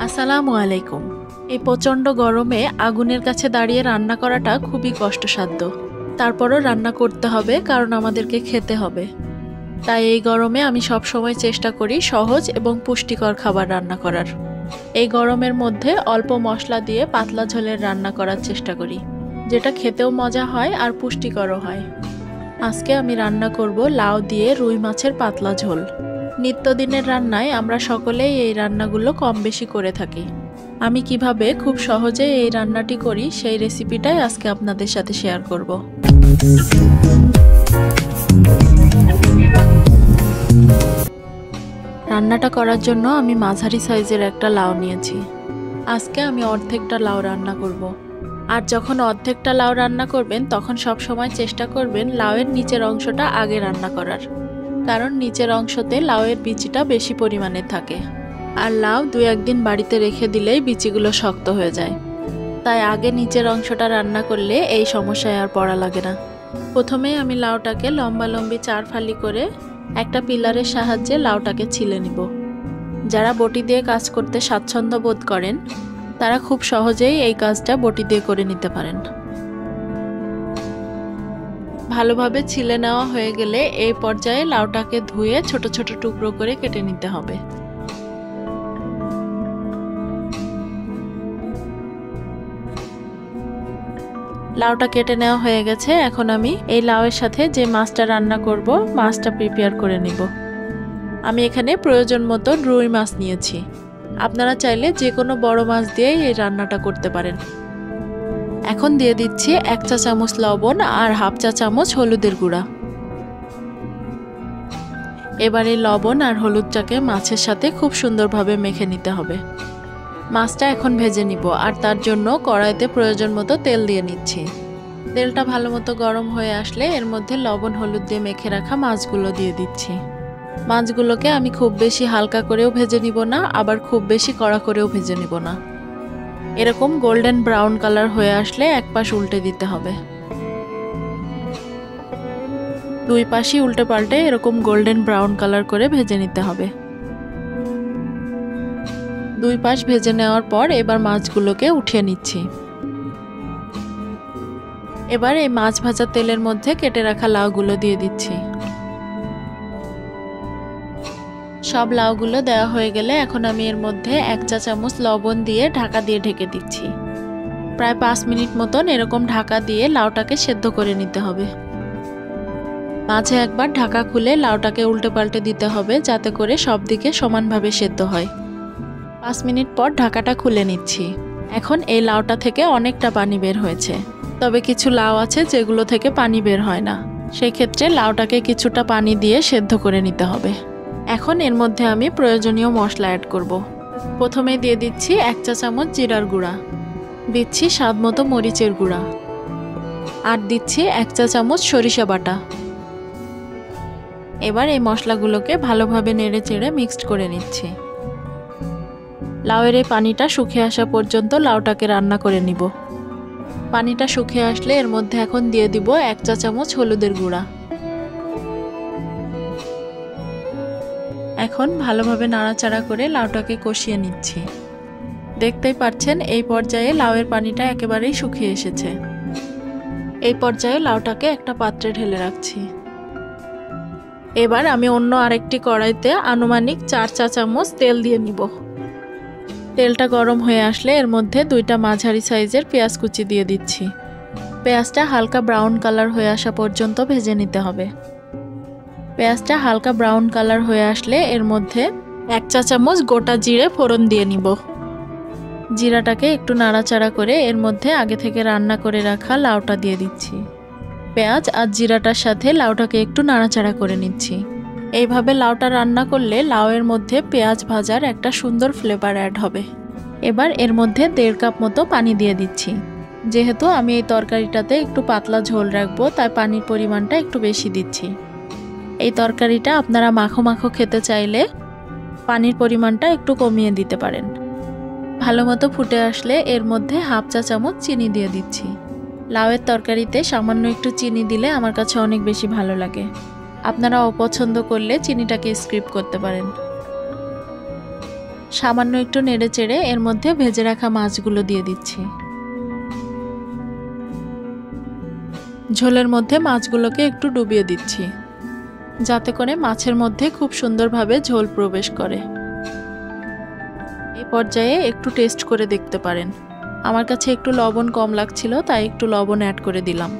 আসসালামু আলাইকুম। এই প্রচণ্ড গরমে আগুনের কাছে দাঁড়িয়ে রান্না করাটা খুবই কষ্টসাধ্য। তারপরও রান্না করতে হবে, কারণ আমাদেরকে খেতে হবে। তাই এই গরমে আমি সব সময় চেষ্টা করি সহজ এবং পুষ্টিকর খাবার রান্না করার। এই গরমের মধ্যে অল্প মশলা দিয়ে পাতলা ঝোলের রান্না করার চেষ্টা করি, যেটা খেতেও মজা হয় আর পুষ্টিকরও হয়। আজকে আমি রান্না করব লাউ দিয়ে রুই মাছের পাতলা ঝোল। নিত্যদিনের রান্নায় আমরা সকলেই এই রান্নাগুলো কম বেশি করে থাকি। আমি কিভাবে খুব সহজে এই রান্নাটি করি সেই রেসিপিটাই আজকে আপনাদের সাথে শেয়ার করব। রান্নাটা করার জন্য আমি মাঝারি সাইজের একটা লাউ নিয়েছি। আজকে আমি অর্ধেকটা লাউ রান্না করব। আর যখন অর্ধেকটা লাউ রান্না করবেন তখন সব সময় চেষ্টা করবেন লাউয়ের নিচের অংশটা আগে রান্না করার, কারণ নিচের অংশতে লাউয়ের বিচিটা বেশি পরিমাণে থাকে। আর লাউ 2-1 দিন বাড়িতে রেখে দিলেই বিচিগুলো শক্ত হয়ে যায়। তাই আগে নিচের অংশটা রান্না করলে এই সমস্যায় আর পড়া লাগে না। প্রথমে আমি লাউটাকে লম্বালম্বি 4 ফালি করে একটা পিলারের সাহায্যে লাউটাকে ছিলে নিব। যারা বটি দিয়ে কাজ করতে স্বাচ্ছন্দ্য বোধ করেন তারা খুব সহজেই এই কাজটা বটি দিয়ে করে নিতে পারেন। ভালোভাবে ছিলে নেওয়া হয়ে গেলে এই পর্যায়ে লাউটাকে ধুয়ে ছোট ছোট টুকরো করে কেটে নিতে হবে। লাউটা কেটে নেওয়া হয়ে গেছে। এখন আমি এই লাউয়ের সাথে যে মাছটা রান্না করব মাছটা প্রিপেয়ার করে নিব। আমি এখানে প্রয়োজন মতো রুই মাছ নিয়েছি। আপনারা চাইলে যে কোনো বড় মাছ দিয়ে এই রান্নাটা করতে পারেন। এখন দিয়ে দিচ্ছি 1 চা চামচ লবণ আর 1/2 চা চামচ হলুদের গুঁড়া। এবার এই লবণ আর হলুদটাকে মাছের সাথে খুব সুন্দরভাবে মেখে নিতে হবে। মাছটা এখন ভেজে নিব, আর তার জন্য কড়াইতে প্রয়োজন মতো তেল দিয়ে নিচ্ছি। তেলটা ভালো মতো গরম হয়ে আসলে এর মধ্যে লবণ হলুদ দিয়ে মেখে রাখা মাছগুলো দিয়ে দিচ্ছি। মাছগুলোকে আমি খুব বেশি হালকা করেও ভেজে নিব না, আবার খুব বেশি কড়া করেও ভেজে নিব না। এরকম গোল্ডেন ব্রাউন কালার হয়ে আসলে এক পাশ উল্টে দিতে হবে। 2 পাশই উল্টে পাল্টে এরকম গোল্ডেন ব্রাউন কালার করে ভেজে নিতে হবে। 2 পাশ ভেজে নেওয়ার পর এবার মাছগুলোকে উঠিয়ে নিচ্ছি। এবার এই মাছ ভাজা তেলের মধ্যে কেটে রাখা লাউগুলো দিয়ে দিচ্ছি। সব লাউগুলো দেওয়া হয়ে গেলে এখন আমি এর মধ্যে 1 চা চামচ লবণ দিয়ে ঢাকা দিয়ে ঢেকে দিচ্ছি। প্রায় 5 মিনিট মতন এরকম ঢাকা দিয়ে লাউটাকে সেদ্ধ করে নিতে হবে। মাঝে একবার ঢাকা খুলে লাউটাকে উল্টে পাল্টে দিতে হবে, যাতে করে সব দিকে সমানভাবে সেদ্ধ হয়। 5 মিনিট পর ঢাকাটা খুলে নিচ্ছি। এখন এই লাউটা থেকে অনেকটা পানি বের হয়েছে, তবে কিছু লাউ আছে যেগুলো থেকে পানি বের হয় না। সেই ক্ষেত্রে লাউটাকে কিছুটা পানি দিয়ে সেদ্ধ করে নিতে হবে। এখন এর মধ্যে আমি প্রয়োজনীয় মশলা অ্যাড করব। প্রথমে দিয়ে দিচ্ছি 1 চা চামচ জিরার গুঁড়া, দিচ্ছি স্বাদমতো মরিচের গুঁড়া, আর দিচ্ছি 1 চা চামচ সরিষা বাটা। এবার এই মশলাগুলোকে ভালোভাবে নেড়ে চেড়ে মিক্সড করে নিচ্ছি। লাউয়ের এই পানিটা শুকিয়ে আসা পর্যন্ত লাউটাকে রান্না করে নিব। পানিটা শুকিয়ে আসলে এর মধ্যে এখন দিয়ে দিব 1 চা চামচ হলুদের গুঁড়া। এখন ভালোভাবে নাড়াচাড়া করে লাউটাকে কষিয়ে নিচ্ছি। দেখতেই পাচ্ছেন এই পর্যায়ে লাউয়ের পানিটা একেবারেই শুকিয়ে এসেছে। এই পর্যায়ে লাউটাকে একটা পাত্রে ঢেলে রাখছি। এবার আমি অন্য আরেকটি কড়াইতে আনুমানিক 4 চা চামচ তেল দিয়ে নিব। তেলটা গরম হয়ে আসলে এর মধ্যে 2টা মাঝারি সাইজের পেঁয়াজ কুচি দিয়ে দিচ্ছি। পেঁয়াজটা হালকা ব্রাউন কালার হয়ে আসা পর্যন্ত ভেজে নিতে হবে। পেঁয়াজটা হালকা ব্রাউন কালার হয়ে আসলে এর মধ্যে 1 চা চামচ গোটা জিরে ফোড়ন দিয়ে নিব। জিরাটাকে একটু নাড়াচাড়া করে এর মধ্যে আগে থেকে রান্না করে রাখা লাউটা দিয়ে দিচ্ছি। পেঁয়াজ আর জিরাটার সাথে লাউটাকে একটু নাড়াচাড়া করে নিচ্ছি। এইভাবে লাউটা রান্না করলে লাউয়ের মধ্যে পেঁয়াজ ভাজার একটা সুন্দর ফ্লেভার অ্যাড হবে। এবার এর মধ্যে 1.5 কাপ মতো পানি দিয়ে দিচ্ছি। যেহেতু আমি এই তরকারিটাতে একটু পাতলা ঝোল রাখবো, তাই পানির পরিমাণটা একটু বেশি দিচ্ছি। এই তরকারিটা আপনারা মাখো মাখো খেতে চাইলে পানির পরিমাণটা একটু কমিয়ে দিতে পারেন। ভালো মতো ফুটে আসলে এর মধ্যে 1/2 চা চামচ চিনি দিয়ে দিচ্ছি। লাউয়ের তরকারিতে সামান্য একটু চিনি দিলে আমার কাছে অনেক বেশি ভালো লাগে। আপনারা অপছন্দ করলে চিনিটাকে স্কিপ করতে পারেন। সামান্য একটু নেড়েচেড়ে এর মধ্যে ভেজে রাখা মাছগুলো দিয়ে দিচ্ছি। ঝোলের মধ্যে মাছগুলোকে একটু ডুবিয়ে দিচ্ছি, যাতে করে মাছের মধ্যে খুব সুন্দরভাবে ঝোল প্রবেশ করে। এই পর্যায়ে একটু টেস্ট করে দেখতে পারেন। আমার কাছে একটু লবণ কম লাগছিল, তাই একটু লবণ অ্যাড করে দিলাম।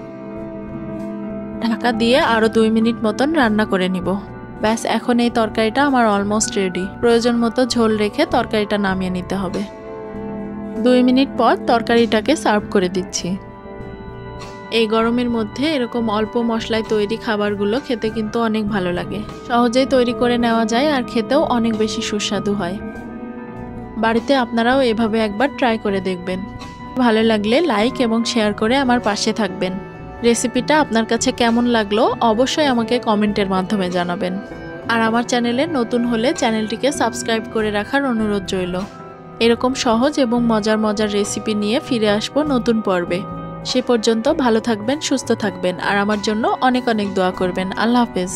ঢাকা দিয়ে আরও 2 মিনিট মতন রান্না করে নিব। ব্যাস, এখন এই তরকারিটা আমার অলমোস্ট রেডি। প্রয়োজন মতো ঝোল রেখে তরকারিটা নামিয়ে নিতে হবে। 2 মিনিট পর তরকারিটাকে সার্ভ করে দিচ্ছি। এই গরমের মধ্যে এরকম অল্প মশলায় তৈরি খাবারগুলো খেতে কিন্তু অনেক ভালো লাগে। সহজেই তৈরি করে নেওয়া যায় আর খেতেও অনেক বেশি সুস্বাদু হয়। বাড়িতে আপনারাও এভাবে একবার ট্রাই করে দেখবেন। ভালো লাগলে লাইক এবং শেয়ার করে আমার পাশে থাকবেন। রেসিপিটা আপনার কাছে কেমন লাগলো অবশ্যই আমাকে কমেন্টের মাধ্যমে জানাবেন। আর আমার চ্যানেলে নতুন হলে চ্যানেলটিকে সাবস্ক্রাইব করে রাখার অনুরোধ রইল। এরকম সহজ এবং মজার মজার রেসিপি নিয়ে ফিরে আসবো নতুন পর্বে। সে পর্যন্ত ভালো থাকবেন, সুস্থ থাকবেন আর আমার জন্য অনেক অনেক দোয়া করবেন। আল্লাহ হাফেজ।